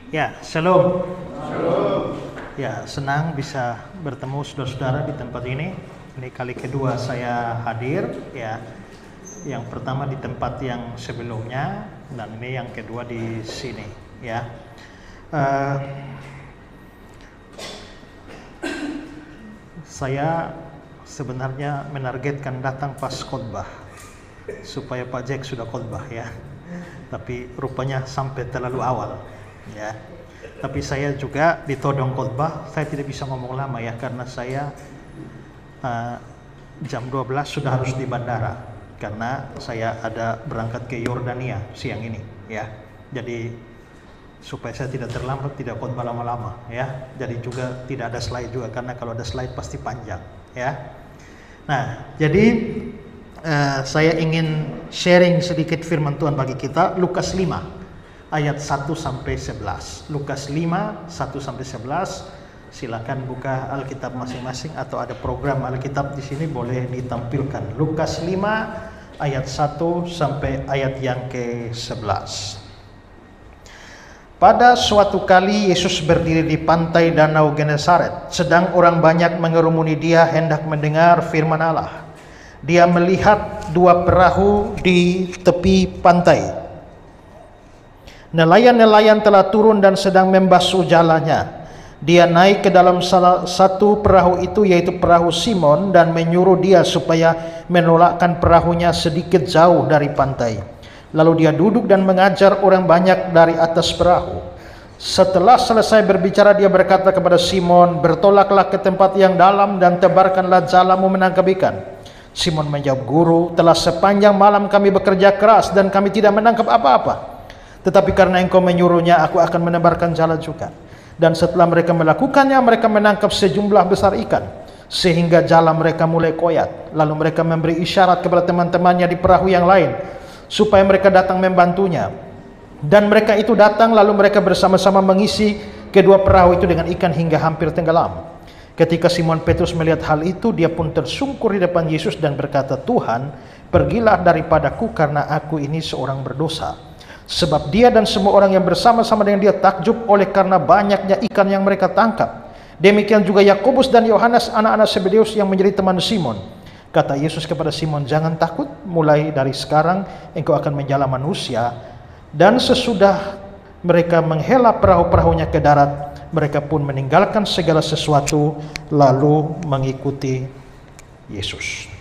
Ya, shalom. Shalom. Ya, senang bisa bertemu saudara-saudara di tempat ini. Ini kali kedua saya hadir, ya. Yang pertama di tempat yang sebelumnya, dan ini yang kedua di sini, ya. Saya sebenarnya menargetkan datang pas khotbah, supaya Pak Jack sudah khotbah, ya. Tapi rupanya sampai terlalu awal. Ya, tapi saya juga ditodong khotbah. Saya tidak bisa ngomong lama ya, karena saya jam 12 sudah harus di bandara, karena saya ada berangkat ke Yordania siang ini ya. Jadi supaya saya tidak terlambat, tidak khotbah lama-lama ya. Jadi juga tidak ada slide juga, karena kalau ada slide pasti panjang ya. Nah, jadi saya ingin sharing sedikit firman Tuhan bagi kita. Lukas 5 ayat 1 sampai 11. Lukas 5 1 sampai 11. Silakan buka Alkitab masing-masing, atau ada program Alkitab di sini boleh ditampilkan. Lukas 5 ayat 1 sampai ayat yang ke-11. Pada suatu kali Yesus berdiri di pantai Danau Genesaret. Sedang orang banyak mengerumuni dia hendak mendengar firman Allah. Dia melihat dua perahu di tepi pantai. Nelayan-nelayan telah turun dan sedang membasuh jalannya. Dia naik ke dalam salah satu perahu itu, yaitu perahu Simon, dan menyuruh dia supaya menolakkan perahunya sedikit jauh dari pantai. Lalu dia duduk dan mengajar orang banyak dari atas perahu. Setelah selesai berbicara, dia berkata kepada Simon, "Bertolaklah ke tempat yang dalam dan tebarkanlah jalamu menangkap ikan." Simon menjawab, "Guru, telah sepanjang malam kami bekerja keras dan kami tidak menangkap apa-apa. Tetapi karena engkau menyuruhnya, aku akan menebarkan jala juga." Dan setelah mereka melakukannya, mereka menangkap sejumlah besar ikan, sehingga jala mereka mulai koyak. Lalu mereka memberi isyarat kepada teman-temannya di perahu yang lain, supaya mereka datang membantunya. Dan mereka itu datang, lalu mereka bersama-sama mengisi kedua perahu itu dengan ikan hingga hampir tenggelam. Ketika Simon Petrus melihat hal itu, dia pun tersungkur di depan Yesus dan berkata, "Tuhan, pergilah daripadaku, karena aku ini seorang berdosa." Sebab dia dan semua orang yang bersama-sama dengan dia takjub oleh karena banyaknya ikan yang mereka tangkap. Demikian juga Yakobus dan Yohanes, anak-anak Zebedeus yang menjadi teman Simon. Kata Yesus kepada Simon, "Jangan takut, mulai dari sekarang engkau akan menjala manusia." Dan sesudah mereka menghela perahu-perahunya ke darat, mereka pun meninggalkan segala sesuatu lalu mengikuti Yesus.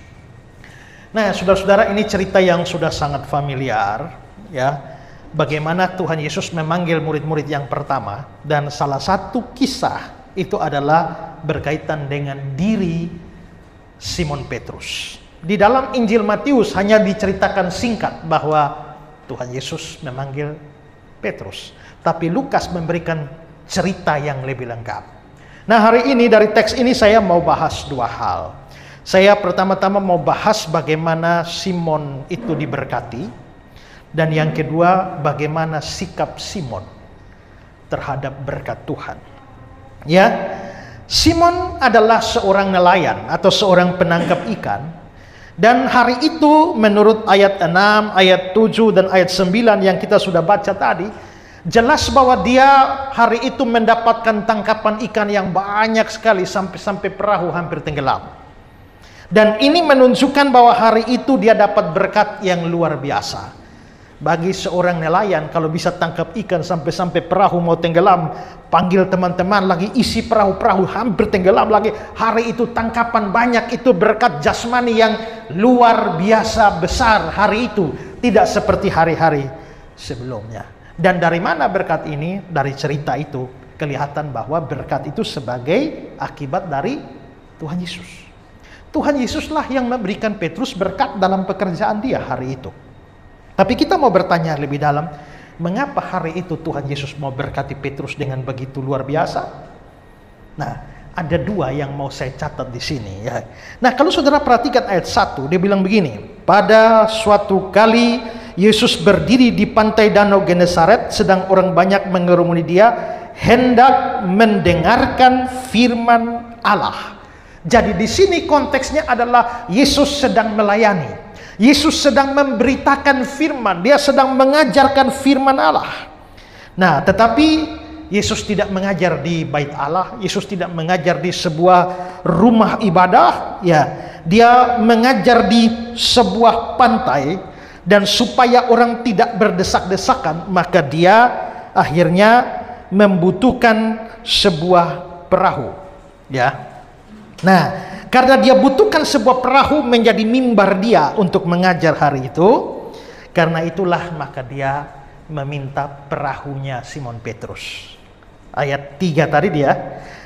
Nah, saudara-saudara, ini cerita yang sudah sangat familiar ya. Bagaimana Tuhan Yesus memanggil murid-murid yang pertama, dan salah satu kisah itu adalah berkaitan dengan diri Simon Petrus. Di dalam Injil Matius hanya diceritakan singkat bahwa Tuhan Yesus memanggil Petrus, tapi Lukas memberikan cerita yang lebih lengkap. Nah, hari ini dari teks ini saya mau bahas dua hal. Saya pertama-tama mau bahas bagaimana Simon itu diberkati, dan yang kedua, bagaimana sikap Simon terhadap berkat Tuhan. Ya, Simon adalah seorang nelayan atau seorang penangkap ikan. Dan hari itu menurut ayat 6, ayat 7, dan ayat 9 yang kita sudah baca tadi, jelas bahwa dia hari itu mendapatkan tangkapan ikan yang banyak sekali sampai perahu hampir tenggelam. Dan ini menunjukkan bahwa hari itu dia dapat berkat yang luar biasa. Bagi seorang nelayan, kalau bisa tangkap ikan sampai perahu mau tenggelam, panggil teman-teman lagi, isi perahu hampir tenggelam lagi. Hari itu tangkapan banyak, itu berkat jasmani yang luar biasa besar hari itu, tidak seperti hari-hari sebelumnya. Dan dari mana berkat ini? Dari cerita itu kelihatan bahwa berkat itu sebagai akibat dari Tuhan Yesus. Tuhan Yesuslah yang memberikan Petrus berkat dalam pekerjaan dia hari itu. Tapi kita mau bertanya lebih dalam, mengapa hari itu Tuhan Yesus mau berkati Petrus dengan begitu luar biasa? Nah, ada dua yang mau saya catat di sini ya. Nah, kalau saudara perhatikan ayat 1, dia bilang begini, "Pada suatu kali Yesus berdiri di pantai Danau Genesaret, sedang orang banyak mengerumuni dia, hendak mendengarkan firman Allah." Jadi di sini konteksnya adalah Yesus sedang melayani. Yesus sedang memberitakan firman, dia sedang mengajarkan firman Allah. Nah, tetapi Yesus tidak mengajar di bait Allah, Yesus tidak mengajar di sebuah rumah ibadah, ya. Dia mengajar di sebuah pantai, dan supaya orang tidak berdesak-desakan, maka dia akhirnya membutuhkan sebuah perahu, ya. Nah, karena dia butuhkan sebuah perahu menjadi mimbar dia untuk mengajar hari itu, karena itulah maka dia meminta perahunya Simon Petrus. Ayat 3 tadi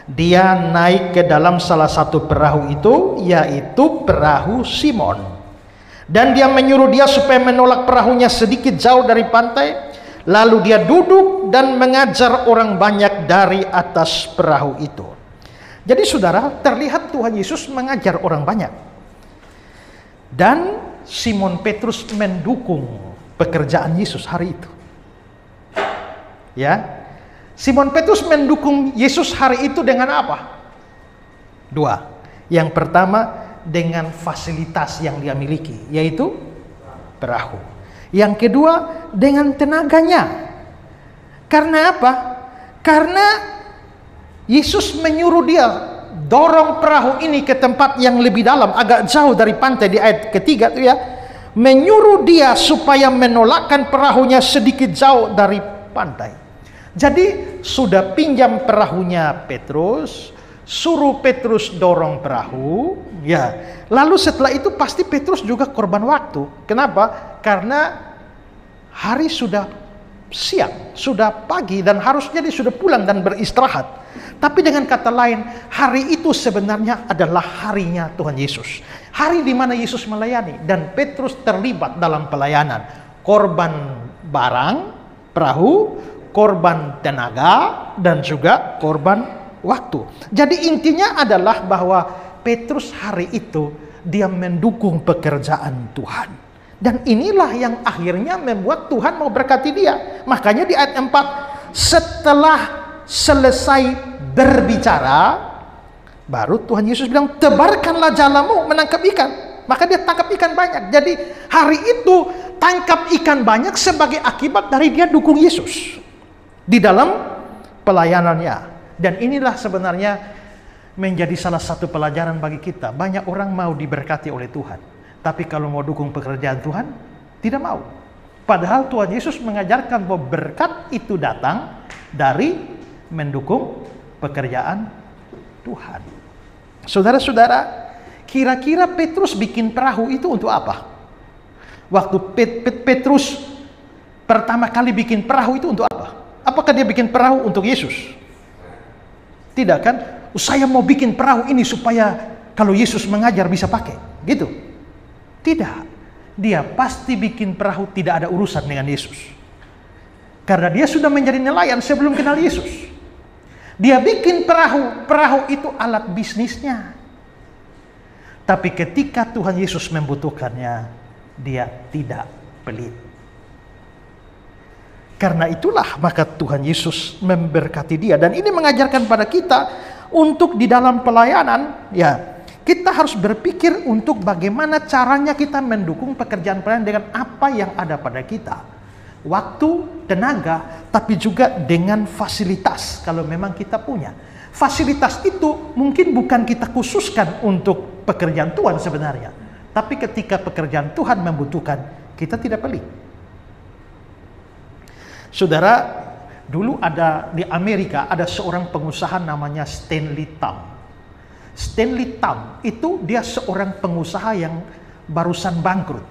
dia naik ke dalam salah satu perahu itu, yaitu perahu Simon. Dan dia menyuruh dia supaya menolak perahunya sedikit jauh dari pantai. Lalu dia duduk dan mengajar orang banyak dari atas perahu itu. Jadi saudara, terlihat Tuhan Yesus mengajar orang banyak. Dan Simon Petrus mendukung pekerjaan Yesus hari itu. Ya, Simon Petrus mendukung Yesus hari itu dengan apa? 2. Yang pertama, dengan fasilitas yang dia miliki, yaitu perahu. Yang kedua, dengan tenaganya. Karena apa? Karena Yesus menyuruh dia dorong perahu ini ke tempat yang lebih dalam, agak jauh dari pantai, di ayat ketiga itu, ya. Menyuruh dia supaya menolakkan perahunya sedikit jauh dari pantai. Jadi sudah pinjam perahunya Petrus, suruh Petrus dorong perahu, ya. Lalu setelah itu pasti Petrus juga korban waktu. Kenapa? Karena hari sudah siang, sudah pagi, dan harusnya dia sudah pulang dan beristirahat. Tapi dengan kata lain, hari itu sebenarnya adalah harinya Tuhan Yesus. Hari di mana Yesus melayani, dan Petrus terlibat dalam pelayanan. Korban barang, perahu, korban tenaga, dan juga korban waktu. Jadi intinya adalah bahwa Petrus hari itu dia mendukung pekerjaan Tuhan. Dan inilah yang akhirnya membuat Tuhan mau berkati dia. Makanya di ayat 4, setelah selesai berbicara, baru Tuhan Yesus bilang, tebarkanlah jalamu menangkap ikan. Maka dia tangkap ikan banyak. Jadi hari itu tangkap ikan banyak sebagai akibat dari dia dukung Yesus di dalam pelayanannya. Dan inilah sebenarnya menjadi salah satu pelajaran bagi kita. Banyak orang mau diberkati oleh Tuhan, tapi kalau mau dukung pekerjaan Tuhan, tidak mau. Padahal Tuhan Yesus mengajarkan bahwa berkat itu datang dari mendukung pekerjaan Tuhan. Saudara-saudara, kira-kira Petrus bikin perahu itu untuk apa? Waktu Petrus pertama kali bikin perahu itu untuk apa? Apakah dia bikin perahu untuk Yesus? Tidak kan? Saya mau bikin perahu ini supaya kalau Yesus mengajar bisa pakai. Gitu. Tidak. Dia pasti bikin perahu tidak ada urusan dengan Yesus. Karena dia sudah menjadi nelayan sebelum kenal Yesus. Dia bikin perahu. Perahu itu alat bisnisnya. Tapi ketika Tuhan Yesus membutuhkannya, dia tidak pelit. Karena itulah maka Tuhan Yesus memberkati dia. Dan ini mengajarkan pada kita untuk di dalam pelayanan, ya, kita harus berpikir untuk bagaimana caranya kita mendukung pekerjaan pelayanan dengan apa yang ada pada kita. Waktu, tenaga, tapi juga dengan fasilitas kalau memang kita punya. Fasilitas itu mungkin bukan kita khususkan untuk pekerjaan Tuhan sebenarnya. Tapi ketika pekerjaan Tuhan membutuhkan, kita tidak pelit. Saudara, dulu ada di Amerika ada seorang pengusaha namanya Stanley Tam. Stanley Tam itu dia seorang pengusaha yang barusan bangkrut.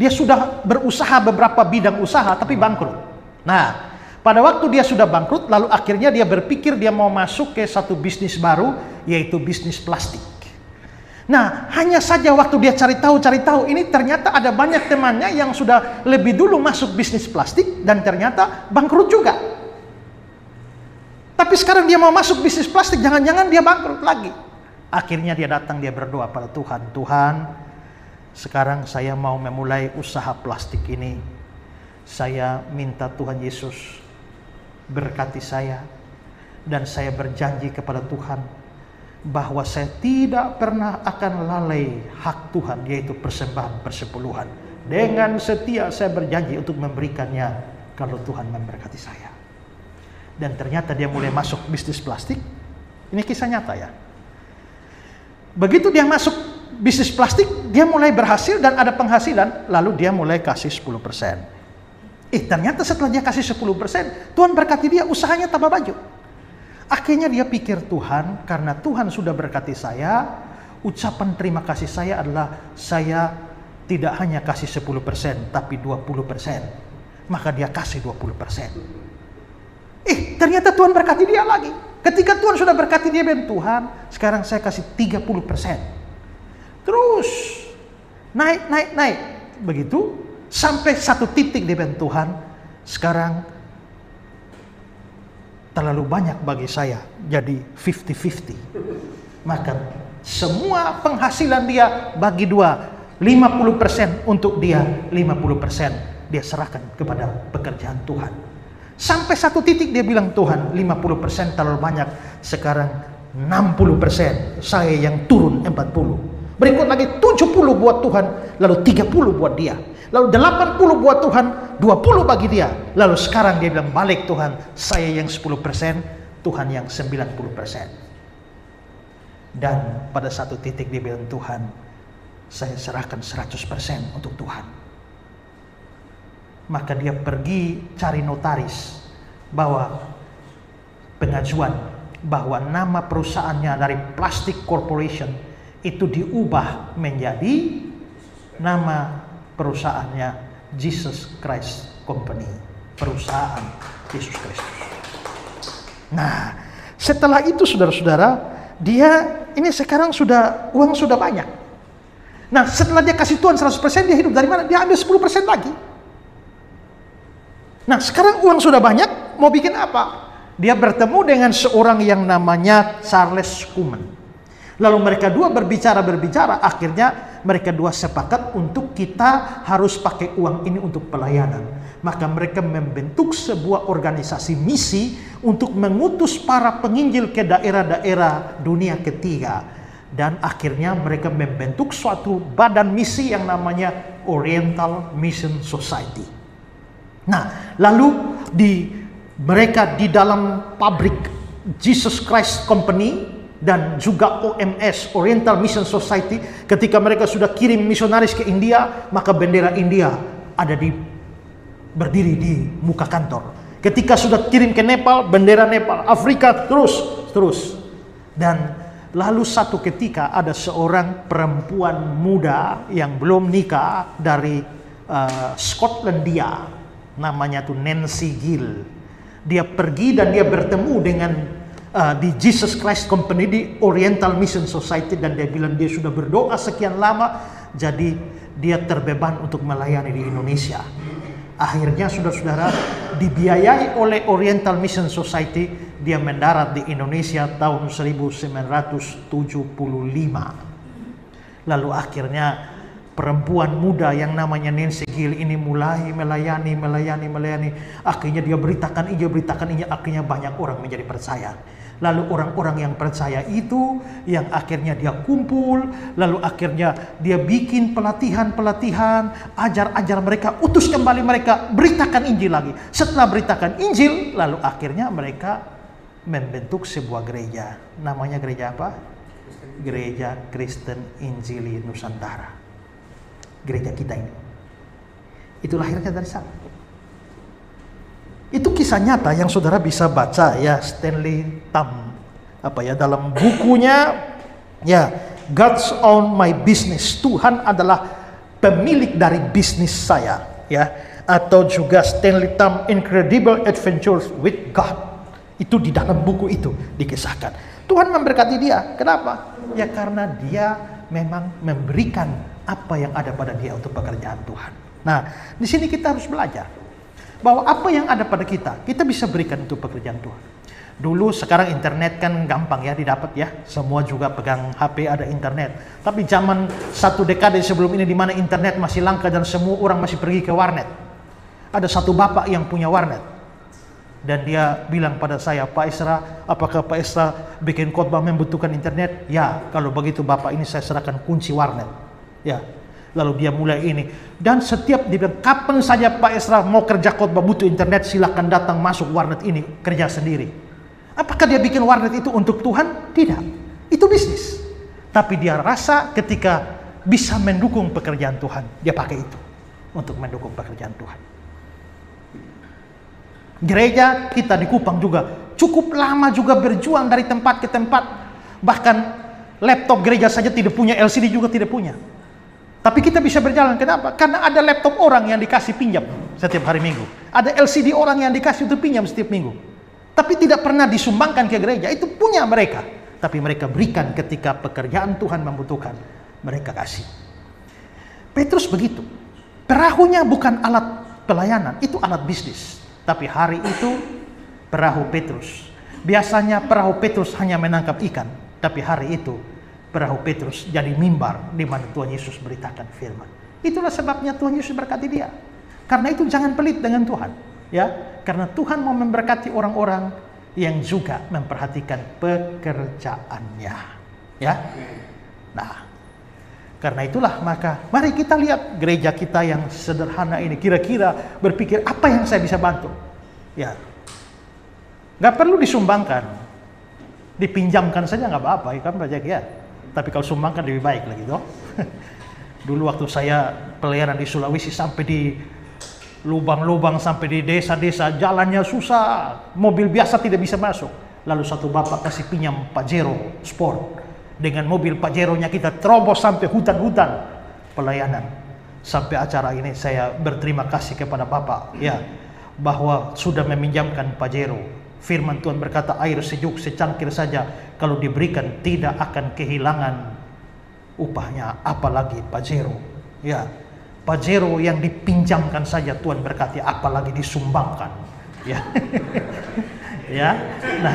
Dia sudah berusaha beberapa bidang usaha tapi bangkrut. Nah, pada waktu dia sudah bangkrut, lalu akhirnya dia berpikir dia mau masuk ke satu bisnis baru, yaitu bisnis plastik. Nah, hanya saja waktu dia cari tahu, ini ternyata ada banyak temannya yang sudah lebih dulu masuk bisnis plastik dan ternyata bangkrut juga. Tapi sekarang dia mau masuk bisnis plastik, jangan-jangan dia bangkrut lagi. Akhirnya dia datang, dia berdoa pada Tuhan. Tuhan, sekarang saya mau memulai usaha plastik ini. Saya minta Tuhan Yesus berkati saya. Dan saya berjanji kepada Tuhan bahwa saya tidak pernah akan lalai hak Tuhan, yaitu persembahan persepuluhan. Dengan setia saya berjanji untuk memberikannya kalau Tuhan memberkati saya. Dan ternyata dia mulai masuk bisnis plastik. Ini kisah nyata ya. Begitu dia masuk bisnis plastik, dia mulai berhasil dan ada penghasilan, lalu dia mulai kasih 10%. Ternyata setelah dia kasih 10%, Tuhan berkati dia, usahanya tambah maju. Akhirnya dia pikir, Tuhan, karena Tuhan sudah berkati saya, ucapan terima kasih saya adalah saya tidak hanya kasih 10%, tapi 20%. Maka dia kasih 20%. Ternyata Tuhan berkati dia lagi. Ketika Tuhan sudah berkati dia, Tuhan, sekarang saya kasih 30%. Terus naik. Begitu sampai satu titik di Tuhan, sekarang terlalu banyak bagi saya, jadi 50-50. Maka semua penghasilan dia bagi dua, 50% untuk dia, 50% dia serahkan kepada pekerjaan Tuhan. Sampai satu titik dia bilang, Tuhan, 50% terlalu banyak, sekarang 60%, saya yang turun 40. Berikut lagi 70 buat Tuhan, lalu 30 buat dia. Lalu 80 buat Tuhan, 20 bagi dia. Lalu sekarang dia bilang, balik Tuhan, saya yang 10%, Tuhan yang 90%. Dan pada satu titik dia bilang, Tuhan, saya serahkan 100% untuk Tuhan. Maka dia pergi cari notaris, bawa pengajuan bahwa nama perusahaannya dari Plastic Corporation itu diubah menjadi nama perusahaannya Jesus Christ Company, perusahaan Yesus Kristus. Nah, setelah itu saudara-saudara, dia ini sekarang uang sudah banyak. Nah, setelah dia kasih Tuhan 100%, dia hidup dari mana? Dia ambil 10% lagi. Nah, sekarang uang sudah banyak, mau bikin apa? Dia bertemu dengan seorang yang namanya Charles Kuhlman. Lalu mereka dua berbicara, akhirnya mereka dua sepakat untuk kita harus pakai uang ini untuk pelayanan. Maka mereka membentuk sebuah organisasi misi untuk mengutus para penginjil ke daerah-daerah dunia ketiga. Dan akhirnya mereka membentuk suatu badan misi yang namanya Oriental Mission Society. Nah, lalu mereka di dalam pabrik Jesus Christ Company dan juga OMS, Oriental Mission Society, ketika mereka sudah kirim misionaris ke India, maka bendera India ada berdiri di muka kantor. Ketika sudah kirim ke Nepal, bendera Nepal, Afrika, terus. Dan lalu satu ketika ada seorang perempuan muda yang belum nikah dari Skotlandia, namanya tuh Nancy Gill. Dia pergi dan dia bertemu dengan di Jesus Christ Company, di Oriental Mission Society, dan dia bilang dia sudah berdoa sekian lama, jadi dia terbeban untuk melayani di Indonesia. Akhirnya saudara-saudara, dibiayai oleh Oriental Mission Society, dia mendarat di Indonesia tahun 1975. Lalu akhirnya perempuan muda yang namanya Nancy Gill ini mulai melayani. Akhirnya dia beritakan ini, akhirnya banyak orang menjadi percaya. Lalu orang-orang yang percaya itu, yang akhirnya dia kumpul, lalu akhirnya dia bikin pelatihan, ajar mereka, utus kembali mereka, beritakan Injil lagi. Setelah beritakan Injil, lalu akhirnya mereka membentuk sebuah gereja. Namanya gereja apa? Gereja Kristen Injili Nusantara. Gereja kita ini. Itu lahirnya dari sana. Itu kisah nyata yang saudara bisa baca ya, Stanley Tam dalam bukunya ya, God's Own My Business. Tuhan adalah pemilik dari bisnis saya ya, atau juga Stanley Tam Incredible Adventures with God. Itu di dalam buku itu dikisahkan. Tuhan memberkati dia. Kenapa? Ya karena dia memang memberikan apa yang ada pada dia untuk pekerjaan Tuhan. Nah, di sini kita harus belajar bahwa apa yang ada pada kita bisa berikan untuk pekerjaan Tuhan. Dulu, sekarang internet kan gampang ya didapat ya. Semua juga pegang HP, ada internet. Tapi zaman satu dekade sebelum ini, di mana internet masih langka dan semua orang masih pergi ke warnet. Ada satu bapak yang punya warnet. Dan dia bilang pada saya, Pak Esra, apakah Pak Esra bikin khotbah membutuhkan internet? Ya, kalau begitu bapak ini saya serahkan kunci warnet. Ya, Lalu dia mulai ini. Dan setiap dia bilang, kapan saja Pak Esra mau kerja khotbah butuh internet, silakan datang masuk warnet ini, kerja sendiri. Apakah dia bikin warnet itu untuk Tuhan? Tidak. Itu bisnis. Tapi dia rasa ketika bisa mendukung pekerjaan Tuhan, dia pakai itu untuk mendukung pekerjaan Tuhan. Gereja kita di Kupang juga cukup lama juga berjuang dari tempat ke tempat. Bahkan laptop gereja saja tidak punya, LCD juga tidak punya. Tapi kita bisa berjalan. Kenapa? Karena ada laptop orang yang dikasih pinjam setiap hari Minggu. Ada LCD orang yang dikasih untuk pinjam setiap minggu. Tapi tidak pernah disumbangkan ke gereja. Itu punya mereka. Tapi mereka berikan ketika pekerjaan Tuhan membutuhkan. Mereka kasih. Petrus begitu. Perahunya bukan alat pelayanan. Itu alat bisnis. Tapi hari itu perahu Petrus. Biasanya perahu Petrus hanya menangkap ikan. Tapi hari itu perahu Petrus jadi mimbar di mana Tuhan Yesus beritakan firman. Itulah sebabnya Tuhan Yesus berkati dia. Karena itu jangan pelit dengan Tuhan, ya. Karena Tuhan mau memberkati orang-orang yang juga memperhatikan pekerjaannya, ya. Nah, karena itulah maka mari kita lihat gereja kita yang sederhana ini. Kira-kira berpikir apa yang saya bisa bantu, ya. Nggak perlu disumbangkan, dipinjamkan saja nggak apa-apa, kan banyak ya. Tapi kalau sumbangkan lebih baik lagi toh. Dulu waktu saya pelayanan di Sulawesi sampai di lubang-lubang, sampai di desa-desa, jalannya susah, mobil biasa tidak bisa masuk. Lalu satu bapak kasih pinjam Pajero Sport. Dengan mobil Pajero-nya kita terobos sampai hutan-hutan pelayanan. Sampai acara ini saya berterima kasih kepada bapak, ya, bahwa sudah meminjamkan Pajero. Firman Tuhan berkata, air sejuk secangkir saja kalau diberikan tidak akan kehilangan upahnya, apalagi Pajero. Ya, Pajero yang dipinjamkan saja Tuhan berkati, apalagi disumbangkan. Ya, ya. Nah,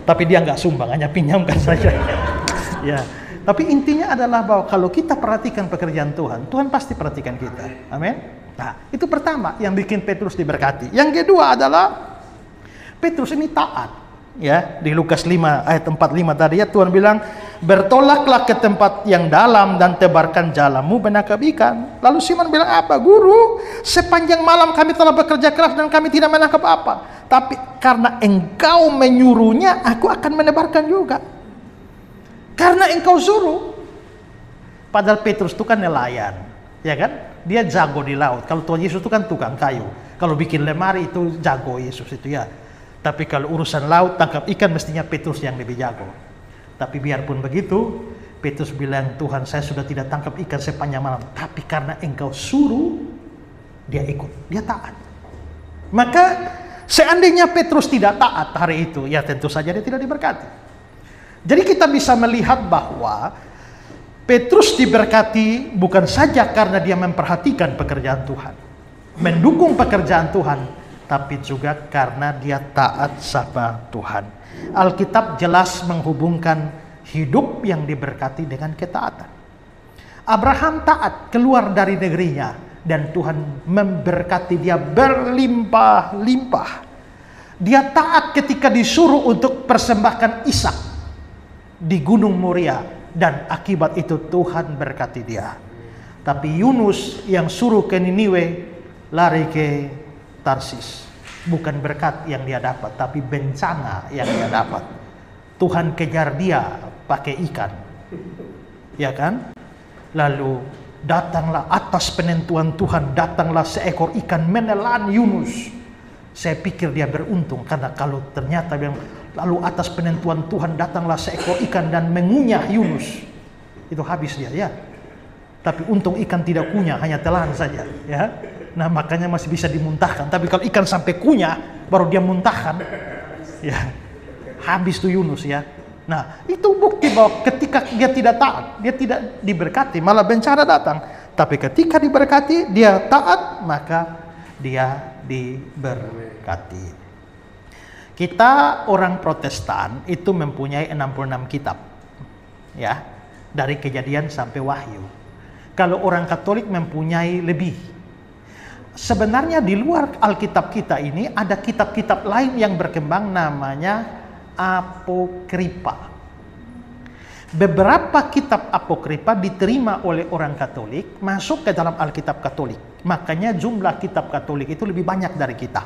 tapi dia nggak sumbang, hanya pinjamkan saja. Ya, tapi intinya adalah bahwa kalau kita perhatikan pekerjaan Tuhan, Tuhan pasti perhatikan kita. Amin. Nah, itu pertama yang bikin Petrus diberkati. Yang kedua adalah Petrus ini taat, ya. Di Lukas 5 ayat 45 tadi ya, Tuhan bilang, bertolaklah ke tempat yang dalam dan tebarkan jalamu menangkap ikan. Lalu Simon bilang, apa guru? Sepanjang malam kami telah bekerja keras dan kami tidak menangkap apa. Tapi karena engkau menyuruhnya, aku akan menebarkan juga. Karena engkau suruh. Padahal Petrus itu kan nelayan, ya kan? Dia jago di laut. Kalau Tuhan Yesus itu kan tukang kayu. Kalau bikin lemari itu jago Yesus itu, ya. Tapi kalau urusan laut, tangkap ikan, mestinya Petrus yang lebih jago. Tapi biarpun begitu, Petrus bilang, Tuhan saya sudah tidak tangkap ikan sepanjang malam. Tapi karena engkau suruh, dia ikut, dia taat. Maka seandainya Petrus tidak taat hari itu, ya tentu saja dia tidak diberkati. Jadi kita bisa melihat bahwa Petrus diberkati bukan saja karena dia memperhatikan pekerjaan Tuhan, mendukung pekerjaan Tuhan, tapi juga karena dia taat sama Tuhan. Alkitab jelas menghubungkan hidup yang diberkati dengan ketaatan. Abraham taat keluar dari negerinya dan Tuhan memberkati dia berlimpah-limpah. Dia taat ketika disuruh untuk persembahkan Ishak di Gunung Moria dan akibat itu Tuhan berkati dia. Tapi Yunus yang suruh ke Niniwe lari ke Tarsis. Bukan berkat yang dia dapat, tapi bencana yang dia dapat. Tuhan kejar dia pakai ikan, ya kan? Lalu datanglah atas penentuan Tuhan, datanglah seekor ikan menelan Yunus. Saya pikir dia beruntung, karena kalau ternyata bilang lalu atas penentuan Tuhan datanglah seekor ikan dan mengunyah Yunus, itu habis dia, ya. Tapi untung ikan tidak kunyah, hanya telan saja, ya. Nah, makanya masih bisa dimuntahkan. Tapi kalau ikan sampai kunyah, baru dia muntahkan, ya habis tuh Yunus, ya. Nah, itu bukti bahwa ketika dia tidak taat, dia tidak diberkati, malah bencana datang. Tapi ketika diberkati, dia taat, maka dia diberkati. Kita orang Protestan itu mempunyai 66 kitab, ya, dari Kejadian sampai Wahyu. Kalau orang Katolik mempunyai lebih. Sebenarnya di luar Alkitab kita ini ada kitab-kitab lain yang berkembang namanya Apokripa. beberapa kitab apokrifa diterima oleh orang Katolik masuk ke dalam Alkitab Katolik. Makanya jumlah kitab Katolik itu lebih banyak dari kita.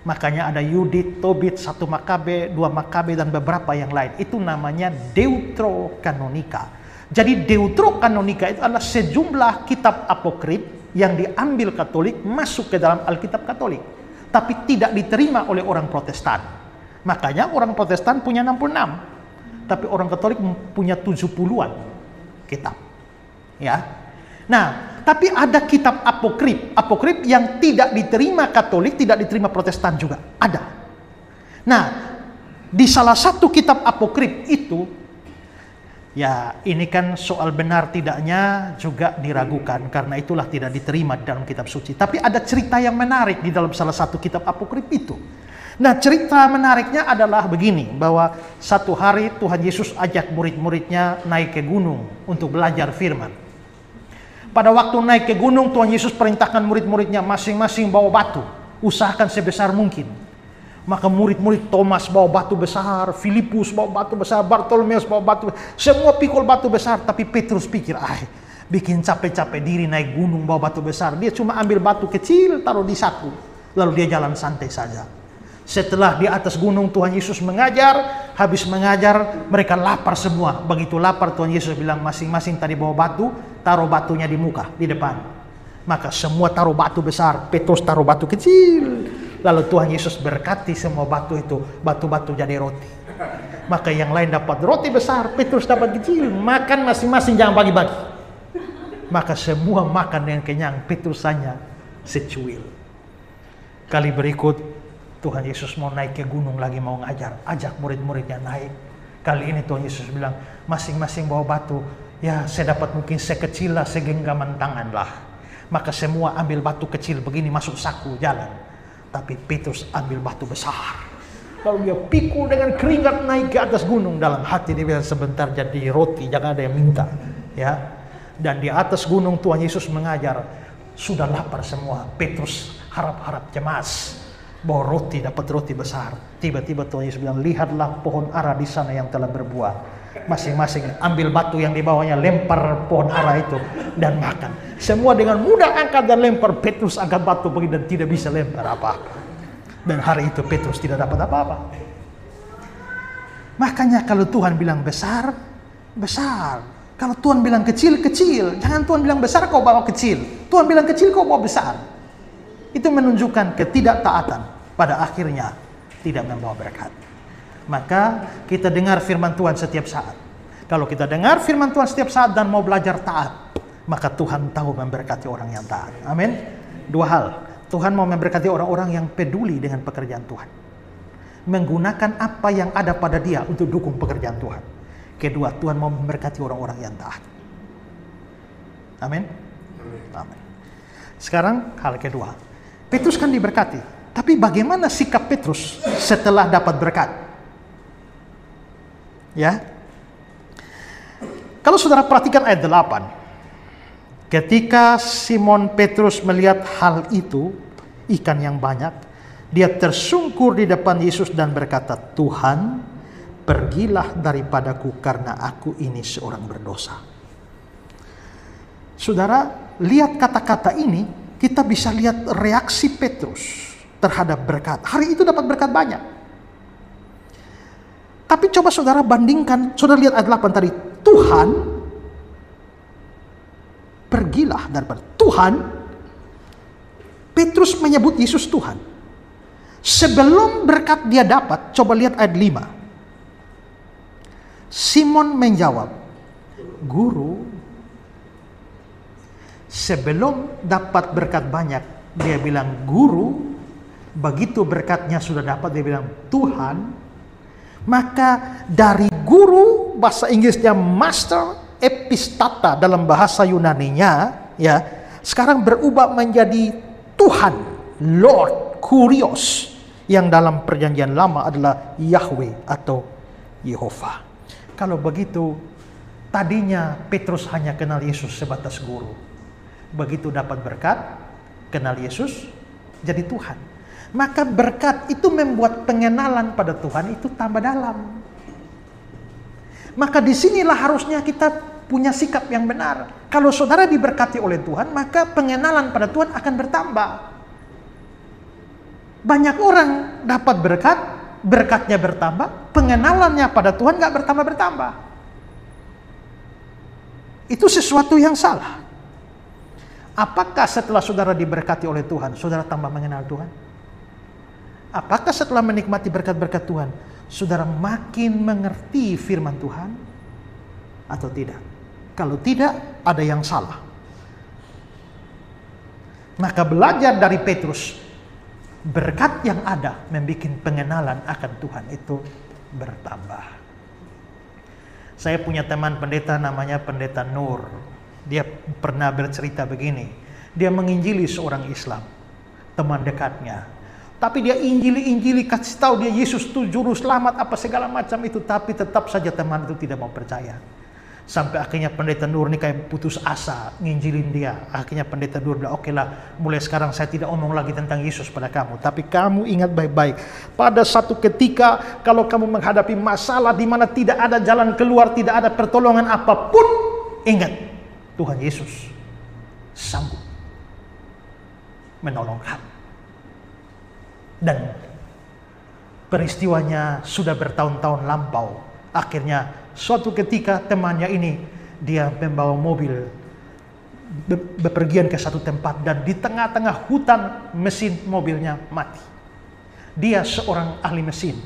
Makanya ada Yudit, Tobit, 1 Makabe, 2 Makabe, dan beberapa yang lain. Itu namanya Deuterokanonika. Jadi Deuterokanonika itu adalah sejumlah kitab apokrif yang diambil Katolik masuk ke dalam Alkitab Katolik. Tapi tidak diterima oleh orang Protestan. Makanya orang Protestan punya 66. Tapi orang Katolik punya 70-an kitab. Ya. Nah, tapi ada kitab apokrif yang tidak diterima Katolik, tidak diterima Protestan juga. Ada. Nah, di salah satu kitab apokrif itu, ya ini kan soal benar tidaknya juga diragukan, karena itulah tidak diterima di dalam kitab suci. Tapi ada cerita yang menarik di dalam salah satu kitab apokrif itu. Nah, cerita menariknya adalah begini, bahwa satu hari Tuhan Yesus ajak murid-muridnya naik ke gunung untuk belajar firman. Pada waktu naik ke gunung, Tuhan Yesus perintahkan murid-muridnya masing-masing bawa batu. Usahakan sebesar mungkin. Maka murid-murid Thomas bawa batu besar, Filipus bawa batu besar, Bartolomeus bawa batu besar. Semua pikul batu besar, tapi Petrus pikir, bikin capek-capek diri naik gunung bawa batu besar. Dia cuma ambil batu kecil, taruh di saku. Lalu dia jalan santai saja. Setelah di atas gunung Tuhan Yesus mengajar, habis mengajar mereka lapar semua. Begitu lapar Tuhan Yesus bilang masing-masing tadi bawa batu, taruh batunya di muka, di depan. Maka semua taruh batu besar, Petrus taruh batu kecil. Lalu Tuhan Yesus berkati semua batu itu, batu-batu jadi roti. Maka yang lain dapat roti besar, Petrus dapat kecil. Makan masing-masing, jangan bagi-bagi. Maka semua makan dengan kenyang, Petrus hanya secuil. Kali berikut Tuhan Yesus mau naik ke gunung lagi, mau ngajar, ajak murid-muridnya naik. Kali ini Tuhan Yesus bilang, masing-masing bawa batu, ya saya dapat mungkin sekecil lah, segenggaman tangan lah. Maka semua ambil batu kecil begini masuk saku jalan. Tapi Petrus ambil batu besar. Lalu dia pikul dengan keringat naik ke atas gunung. Dalam hati dia bilang, sebentar jadi roti, jangan ada yang minta. Ya. Dan di atas gunung Tuhan Yesus mengajar, sudah lapar semua. Petrus harap-harap cemas. Bawa roti, dapat roti besar. Tiba-tiba Tuhan Yesus bilang, lihatlah pohon ara di sana yang telah berbuah. Masing-masing ambil batu yang dibawanya, lempar pohon ara itu dan makan. Semua dengan mudah angkat dan lempar. Petrus angkat batu pergi dan tidak bisa lempar apa-apa. Dan hari itu Petrus tidak dapat apa-apa. Makanya kalau Tuhan bilang besar, besar. Kalau Tuhan bilang kecil, kecil. Jangan Tuhan bilang besar kau bawa kecil. Tuhan bilang kecil kau bawa besar. Itu menunjukkan ketidaktaatan, pada akhirnya tidak membawa berkat. Maka kita dengar firman Tuhan setiap saat. Kalau kita dengar firman Tuhan setiap saat dan mau belajar taat, maka Tuhan tahu memberkati orang yang taat. Amin. Dua hal. Tuhan mau memberkati orang-orang yang peduli dengan pekerjaan Tuhan. Menggunakan apa yang ada pada dia untuk dukung pekerjaan Tuhan. Kedua, Tuhan mau memberkati orang-orang yang taat. Amin. Amin. Sekarang hal kedua. Petrus kan diberkati. Tapi bagaimana sikap Petrus setelah dapat berkat? Ya. Kalau saudara perhatikan ayat 8. Ketika Simon Petrus melihat hal itu, ikan yang banyak, dia tersungkur di depan Yesus dan berkata, Tuhan, pergilah daripadaku karena aku ini seorang berdosa. Saudara, lihat kata-kata ini, kita bisa lihat reaksi Petrus terhadap berkat. Hari itu dapat berkat banyak. Tapi coba saudara bandingkan, saudara lihat ayat 8 tadi. Tuhan, pergilah daripada Tuhan. Petrus menyebut Yesus Tuhan. Sebelum berkat dia dapat, coba lihat ayat 5. Simon menjawab, Guru. Sebelum dapat berkat banyak, dia bilang Guru. Begitu berkatnya sudah dapat, dia bilang Tuhan. Maka dari guru, bahasa Inggrisnya master, epistata dalam bahasa Yunaninya, ya, sekarang berubah menjadi Tuhan, Lord, Kurios, yang dalam perjanjian lama adalah Yahweh atau Yehova. Kalau begitu, tadinya Petrus hanya kenal Yesus sebatas guru. Begitu dapat berkat, kenal Yesus, jadi Tuhan. Maka berkat itu membuat pengenalan pada Tuhan itu tambah dalam. Maka disinilah harusnya kita punya sikap yang benar. Kalau saudara diberkati oleh Tuhan, maka pengenalan pada Tuhan akan bertambah. Banyak orang dapat berkat, berkatnya bertambah, pengenalannya pada Tuhan nggak bertambah-bertambah. Itu sesuatu yang salah. Apakah setelah saudara diberkati oleh Tuhan, saudara tambah mengenal Tuhan? Apakah setelah menikmati berkat-berkat Tuhan, saudara makin mengerti firman Tuhan? Atau tidak? Kalau tidak, ada yang salah. Maka belajar dari Petrus, berkat yang ada membuat pengenalan akan Tuhan itu bertambah. Saya punya teman pendeta namanya Pendeta Nur. Dia pernah bercerita begini. Dia menginjili seorang Islam, teman dekatnya. Tapi dia injili, kasih tahu dia Yesus itu juru selamat apa segala macam itu. Tapi tetap saja teman itu tidak mau percaya. Sampai akhirnya Pendeta Nur ini kayak putus asa nginjilin dia. Akhirnya Pendeta Nur bilang, oke lah, mulai sekarang saya tidak omong lagi tentang Yesus pada kamu. Tapi kamu ingat baik-baik. Pada satu ketika kalau kamu menghadapi masalah di mana tidak ada jalan keluar, tidak ada pertolongan apapun, ingat, Tuhan Yesus sanggup menolong kamu. Dan peristiwanya sudah bertahun-tahun lampau. Akhirnya suatu ketika temannya ini, dia membawa mobil bepergian ke satu tempat, dan di tengah-tengah hutan mesin mobilnya mati. Dia seorang ahli mesin,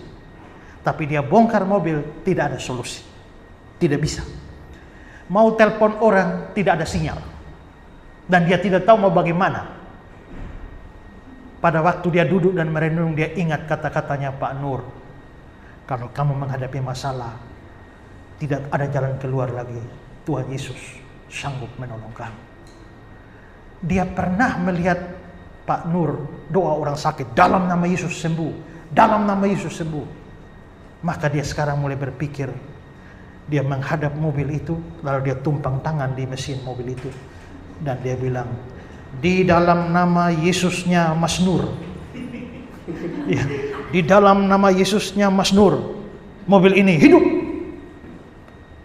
tapi dia bongkar mobil, tidak ada solusi, tidak bisa. Mau telepon orang, tidak ada sinyal, dan dia tidak tahu mau bagaimana. Pada waktu dia duduk dan merenung, dia ingat kata-katanya Pak Nur, kalau kamu menghadapi masalah, tidak ada jalan keluar lagi, Tuhan Yesus sanggup menolong kamu. Dia pernah melihat Pak Nur doa orang sakit, dalam nama Yesus sembuh, dalam nama Yesus sembuh. Maka dia sekarang mulai berpikir, dia menghadap mobil itu, lalu dia tumpang tangan di mesin mobil itu, dan dia bilang, di dalam nama Yesusnya Mas Nur, ya, di dalam nama Yesusnya Mas Nur, mobil ini hidup.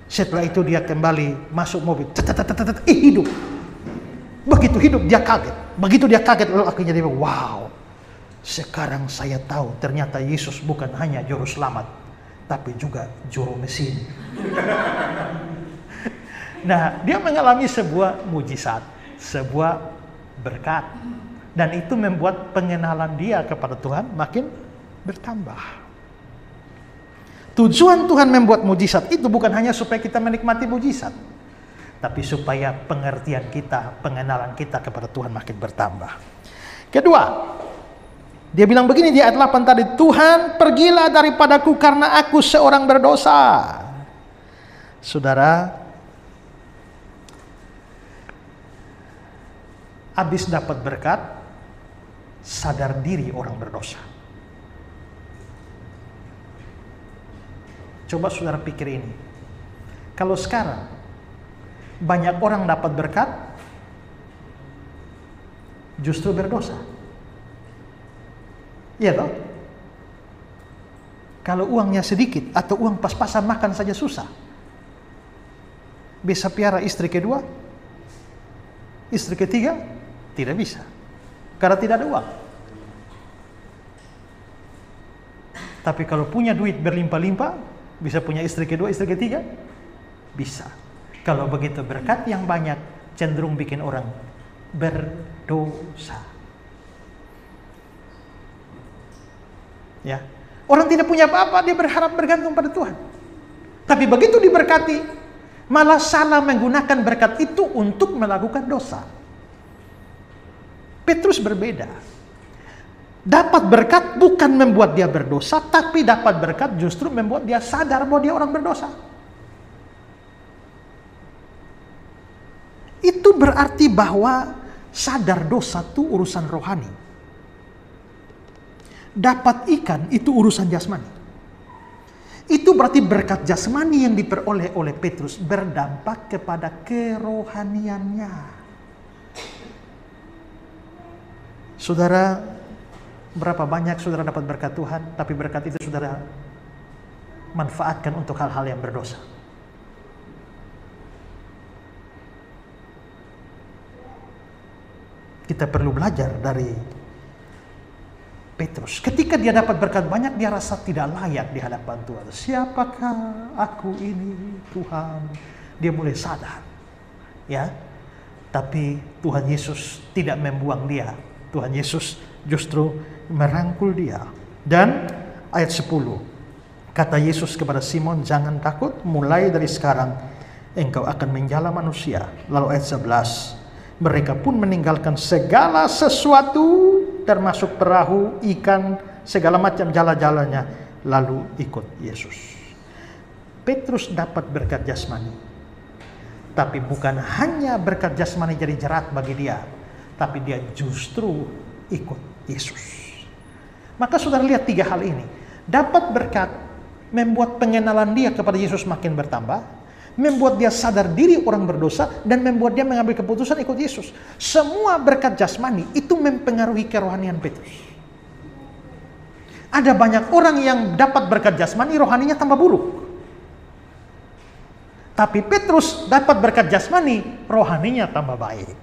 Setelah itu dia kembali masuk mobil, hidup. Begitu hidup dia kaget. Begitu dia kaget, lalu akhirnya dia bilang, wow, sekarang saya tahu ternyata Yesus bukan hanya juru selamat, tapi juga juru mesin. Nah, dia mengalami sebuah mujizat, sebuah berkat, dan itu membuat pengenalan dia kepada Tuhan makin bertambah. Tujuan Tuhan membuat mujizat itu bukan hanya supaya kita menikmati mujizat, tapi supaya pengertian kita, pengenalan kita kepada Tuhan makin bertambah. Kedua, dia bilang begini di ayat 8 tadi, Tuhan pergilah daripadaku karena aku seorang berdosa. Saudara, habis dapat berkat, sadar diri orang berdosa. Coba saudara pikir ini. Kalau sekarang banyak orang dapat berkat, justru berdosa. Iya toh? Kalau uangnya sedikit atau uang pas-pasan makan saja susah. Bisa piara istri kedua, istri ketiga, tidak bisa. Karena tidak ada uang. Tapi kalau punya duit berlimpah-limpah, bisa punya istri kedua, istri ketiga, bisa. Kalau begitu berkat yang banyak cenderung bikin orang berdosa. Ya, orang tidak punya apa-apa, dia berharap bergantung pada Tuhan. Tapi begitu diberkati, malah salah menggunakan berkat itu untuk melakukan dosa. Petrus berbeda. Dapat berkat bukan membuat dia berdosa, tapi dapat berkat justru membuat dia sadar bahwa dia orang berdosa. Itu berarti bahwa sadar dosa itu urusan rohani. Dapat ikan itu urusan jasmani. Itu berarti berkat jasmani yang diperoleh oleh Petrus berdampak kepada kerohaniannya. Saudara, berapa banyak saudara dapat berkat Tuhan, tapi berkat itu saudara manfaatkan untuk hal-hal yang berdosa. Kita perlu belajar dari Petrus. Ketika dia dapat berkat banyak, dia rasa tidak layak di hadapan Tuhan. Siapakah aku ini, Tuhan? Dia mulai sadar. Ya. Tapi Tuhan Yesus tidak membuang dia. Tuhan Yesus justru merangkul dia. Dan ayat 10. Kata Yesus kepada Simon, jangan takut, mulai dari sekarang engkau akan menjala manusia. Lalu ayat 11. Mereka pun meninggalkan segala sesuatu, termasuk perahu, ikan, segala macam jala-jalanya, lalu ikut Yesus. Petrus dapat berkat jasmani. Tapi bukan hanya berkat jasmani jadi jerat bagi dia, tapi dia justru ikut Yesus. Maka saudara lihat 3 hal ini. Dapat berkat membuat pengenalan dia kepada Yesus makin bertambah, membuat dia sadar diri orang berdosa, dan membuat dia mengambil keputusan ikut Yesus. Semua berkat jasmani itu mempengaruhi kerohanian Petrus. Ada banyak orang yang dapat berkat jasmani, rohaninya tambah buruk. Tapi Petrus dapat berkat jasmani, rohaninya tambah baik.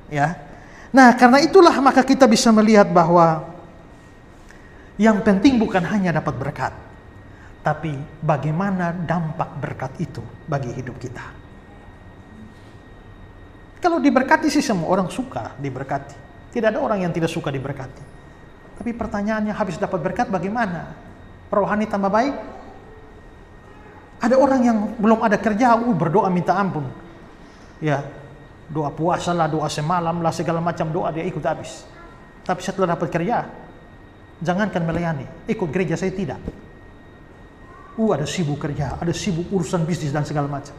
Ya. Nah, karena itulah maka kita bisa melihat bahwa yang penting bukan hanya dapat berkat, tapi bagaimana dampak berkat itu bagi hidup kita. Kalau diberkati sih semua orang suka diberkati. Tidak ada orang yang tidak suka diberkati. Tapi pertanyaannya, habis dapat berkat bagaimana? Rohani tambah baik? Ada orang yang belum ada kerja, berdoa minta ampun. Ya, doa puasa lah, doa semalam lah, segala macam doa dia ikut habis. Tapi setelah dapat kerja, jangankan melayani, ikut gereja saya tidak. Ada sibuk kerja, ada sibuk urusan bisnis dan segala macam.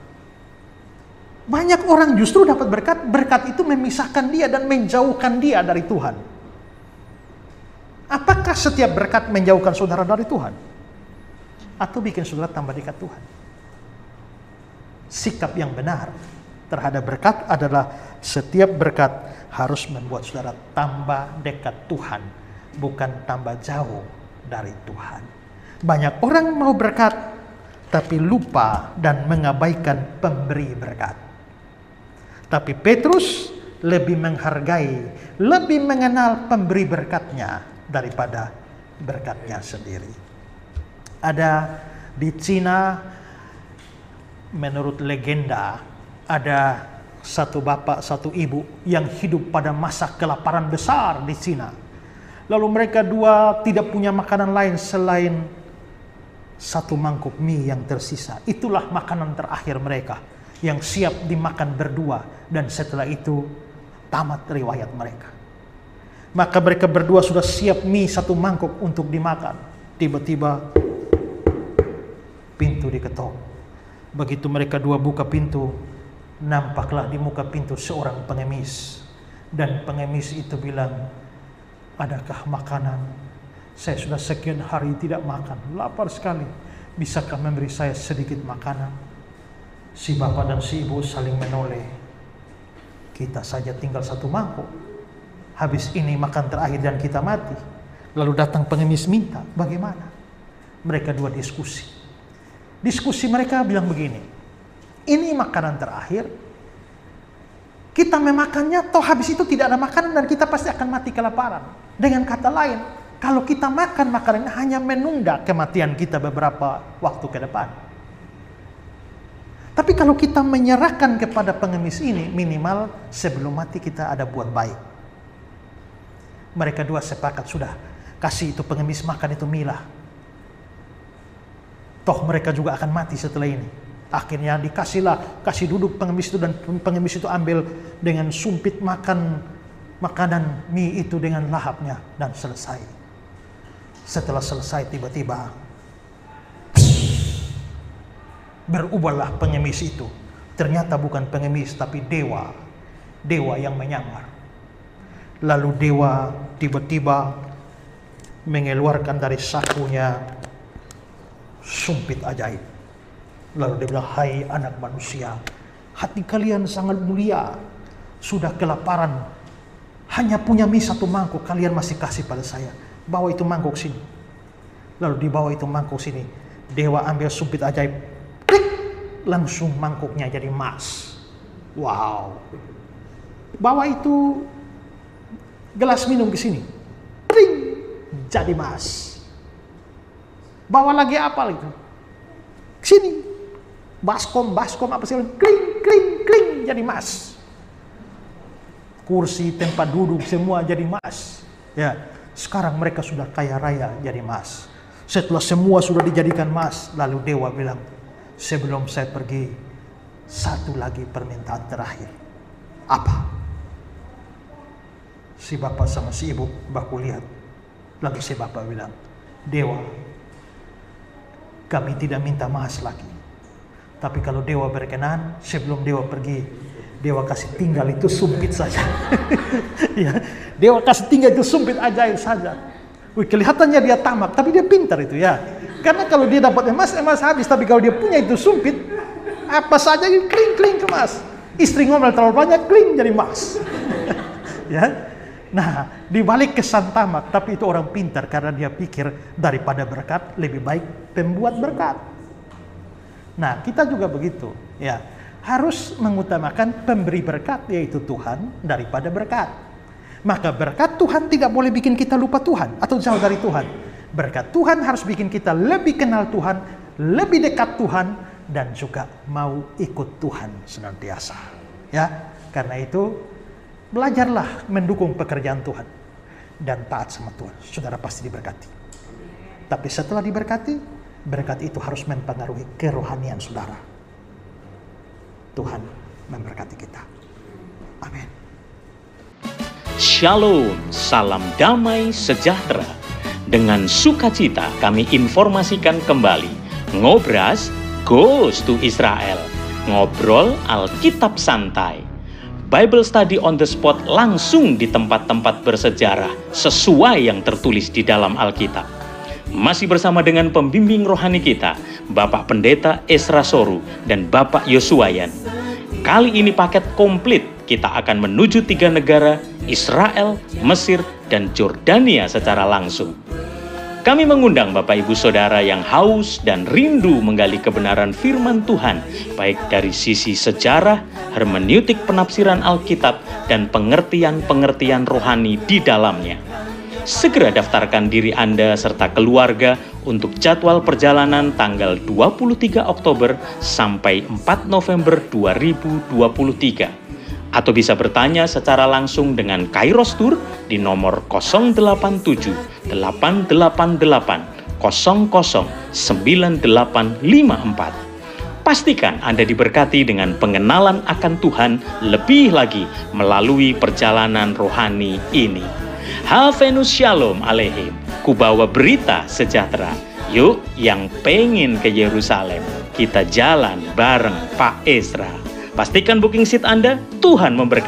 Banyak orang justru dapat berkat, berkat itu memisahkan dia dan menjauhkan dia dari Tuhan. Apakah setiap berkat menjauhkan saudara dari Tuhan? Atau bikin saudara tambah dekat Tuhan? Sikap yang benar terhadap berkat adalah setiap berkat harus membuat saudara tambah dekat Tuhan, bukan tambah jauh dari Tuhan. Banyak orang mau berkat, tapi lupa dan mengabaikan pemberi berkat. Tapi Petrus lebih menghargai, lebih mengenal pemberi berkatnya daripada berkatnya sendiri. Ada di Cina, menurut legenda, ada satu bapak, satu ibu yang hidup pada masa kelaparan besar di Cina. Lalu mereka dua tidak punya makanan lain selain satu mangkuk mie yang tersisa. Itulah makanan terakhir mereka yang siap dimakan berdua, dan setelah itu tamat riwayat mereka. Maka mereka berdua sudah siap mie satu mangkuk untuk dimakan. Tiba-tiba pintu diketok. Begitu mereka dua buka pintu, nampaklah di muka pintu seorang pengemis. Dan pengemis itu bilang, adakah makanan? Saya sudah sekian hari tidak makan, lapar sekali. Bisakah memberi saya sedikit makanan? Si bapak dan si ibu saling menoleh. Kita saja tinggal satu mangkuk. Habis ini makan terakhir dan kita mati. Lalu datang pengemis minta, bagaimana? Mereka dua diskusi. Diskusi mereka bilang begini, ini makanan terakhir, kita memakannya, toh habis itu tidak ada makanan dan kita pasti akan mati kelaparan. Dengan kata lain, kalau kita makan makanan hanya menunda kematian kita beberapa waktu ke depan. Tapi kalau kita menyerahkan kepada pengemis ini, minimal sebelum mati kita ada buat baik. Mereka dua sepakat, sudah kasih itu pengemis makan itu milah. Toh mereka juga akan mati setelah ini. Akhirnya dikasihlah, kasih duduk pengemis itu, dan pengemis itu ambil dengan sumpit makan makanan mie itu dengan lahapnya dan selesai. Setelah selesai tiba-tiba berubahlah pengemis itu. Ternyata bukan pengemis tapi dewa. Dewa yang menyamar. Lalu dewa tiba-tiba mengeluarkan dari sakunya sumpit ajaib. Lalu dia bilang, hai anak manusia, hati kalian sangat mulia. Sudah kelaparan, hanya punya mie satu mangkuk, kalian masih kasih pada saya. Bawa itu mangkuk sini. Lalu dibawa itu mangkuk sini. Dewa ambil sumpit ajaib, klik, langsung mangkuknya jadi emas. Wow. bawa itu gelas minum ke sini. Kling, jadi emas. Bawa lagi apa lagi? Sini. Baskom apa sih? Kling, jadi emas. Kursi, tempat duduk semua jadi emas. Ya, sekarang mereka sudah kaya raya jadi emas. Setelah semua sudah dijadikan emas, lalu dewa bilang, sebelum saya pergi, satu lagi permintaan terakhir. Apa? Si bapak sama si ibu baku lihat. Lalu si bapak bilang, dewa, kami tidak minta emas lagi. Tapi kalau dewa berkenan, sebelum dewa pergi, dewa kasih tinggal itu sumpit saja. Ya, dewa kasih tinggal itu sumpit ajaib saja. Kelihatannya dia tamak, tapi dia pintar itu ya. Karena kalau dia dapat emas habis. Tapi kalau dia punya itu sumpit, apa saja kling emas. Istri ngomel terlalu banyak, kling jadi emas. Ya. Nah, dibalik kesan tamak, tapi itu orang pintar karena dia pikir daripada berkat lebih baik pembuat berkat. Nah, kita juga begitu, ya. Harus mengutamakan pemberi berkat yaitu Tuhan daripada berkat. Maka berkat Tuhan tidak boleh bikin kita lupa Tuhan atau jauh dari Tuhan. Berkat Tuhan harus bikin kita lebih kenal Tuhan, lebih dekat Tuhan, dan juga mau ikut Tuhan senantiasa. Ya, karena itu belajarlah mendukung pekerjaan Tuhan dan taat sama Tuhan. Saudara pasti diberkati. Tapi setelah diberkati, berkat itu harus mempengaruhi kerohanian saudara. Tuhan memberkati kita. Amin. Shalom, salam damai sejahtera. Dengan sukacita kami informasikan kembali, Ngobras goes to Israel. Ngobrol Alkitab santai. Bible study on the spot langsung di tempat-tempat bersejarah sesuai yang tertulis di dalam Alkitab. Masih bersama dengan pembimbing rohani kita, Bapak Pendeta Esra Soru dan Bapak Yosuayan. Kali ini paket komplit. Kita akan menuju 3 negara, Israel, Mesir, dan Jordania secara langsung. Kami mengundang Bapak Ibu Saudara yang haus dan rindu menggali kebenaran firman Tuhan, baik dari sisi sejarah, hermeneutik penafsiran Alkitab, dan pengertian-pengertian rohani di dalamnya. Segera daftarkan diri Anda serta keluarga untuk jadwal perjalanan tanggal 23 Oktober sampai 4 November 2023. Atau bisa bertanya secara langsung dengan Kairos Tour di nomor 087 888 00 9854. Pastikan Anda diberkati dengan pengenalan akan Tuhan lebih lagi melalui perjalanan rohani ini. Havenus Shalom Aleihim. Kubawa berita sejahtera. Yuk yang pengen ke Yerusalem, kita jalan bareng Pak Esra. Pastikan booking seat Anda, Tuhan memberkati.